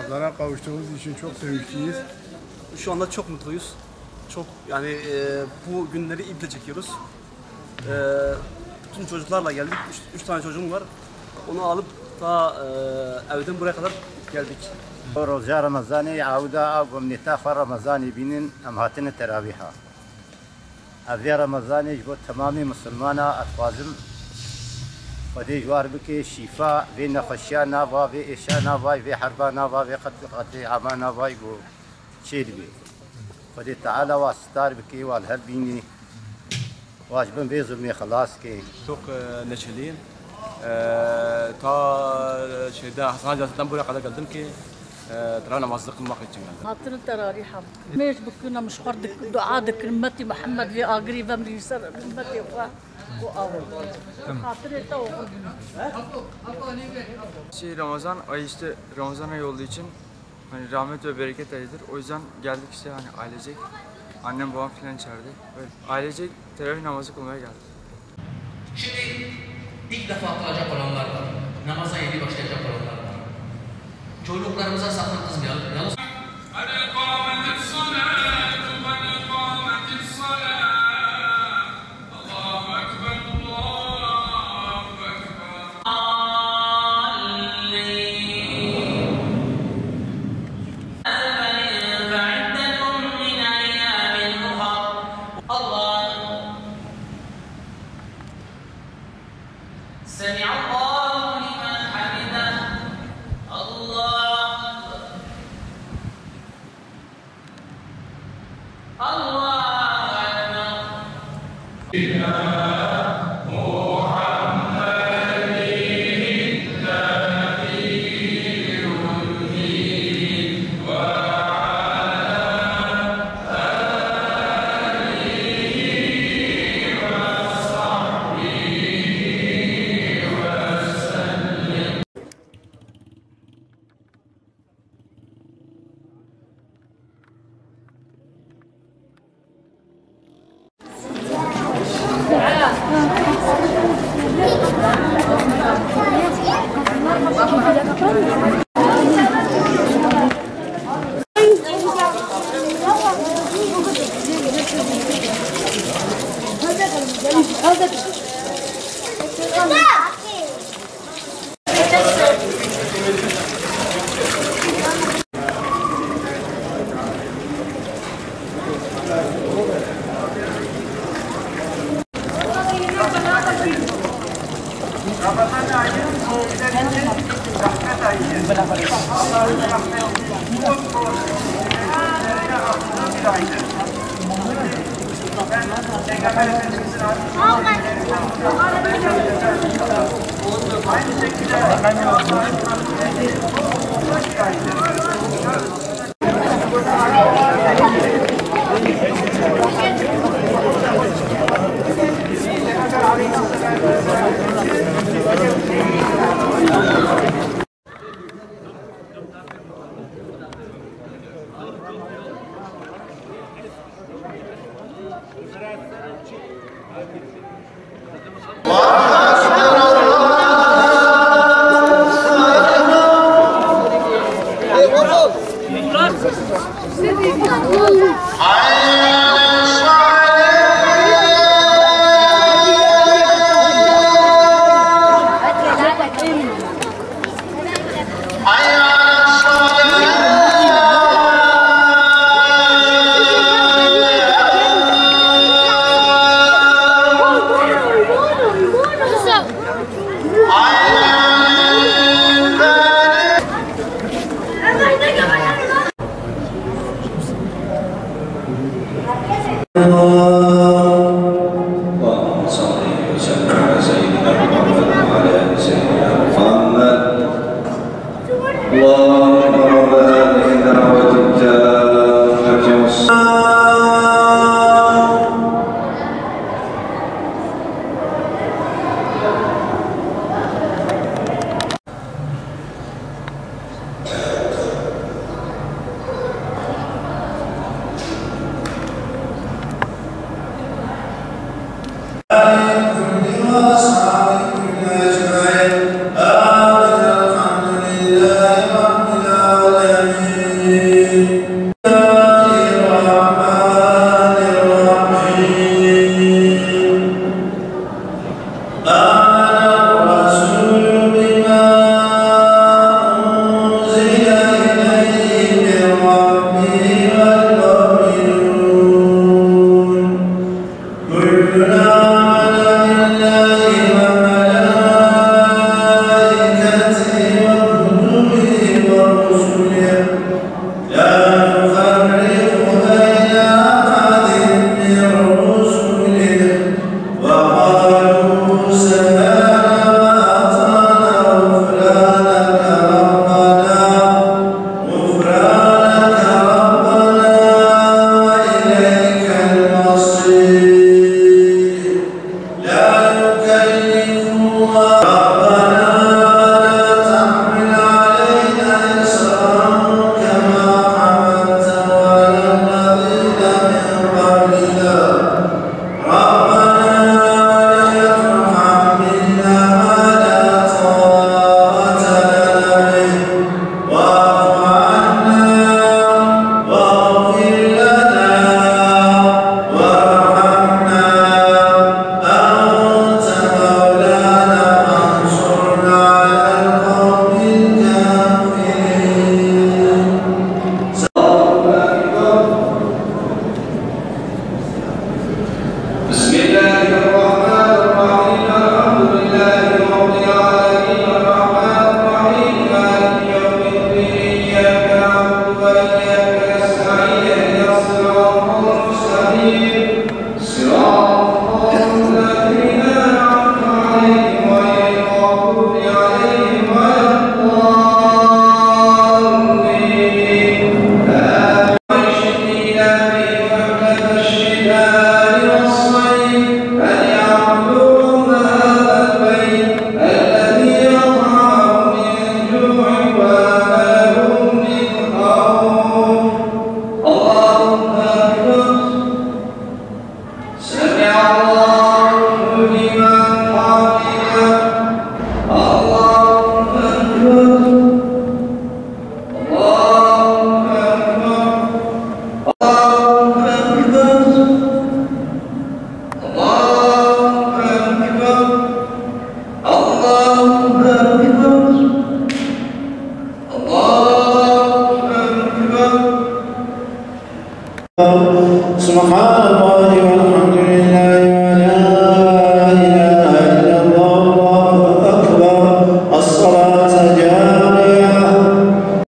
Pazara kavuştuğumuz için çok sevinçliyiz. Şu anda çok mutluyuz. Çok yani bu günleri iple çekiyoruz. Tüm çocuklarla geldik. Üç tane çocuğum var. Onu alıp ta evden buraya kadar geldik. روزا رمضانی عودا گمنیتا خو رمضانی بینن ام هاتن تراویحا اوی رمضانی جو تمامی مسلمانا اتوازم خدای جوار بکی شفا و نخوشیا نوا و اشا نوا و حربا نوا و قتل عما نوا گو چیر بی خدای تعالی واسطار بکی والهر بینی واجبن به ظلمی خلاص کی. Çok neşeliyim. Ta şeyde Hasan Hacı'dan buraya kadar geldim ki ترى namazı kılmak için geldim. خاطر تراويح مش بكنا مش خردك دعاء كلمتي محمد في اغري فمري سر كلمتي واول خاطر تو Ramazan ayı işte Ramazan ayı olduğu için hani rahmet ve bereket ayıdır. O yüzden geldik işte hani ailecek. Annem babam filan içeride. Böyle ailecek teravih namazı kılmaya geldik. Şimdi ilk defa kılacak olanlar var. Namaza yeni başlayacak olanlar var. Çocuklarımıza sakın kızmayalım. Yalnız سبحان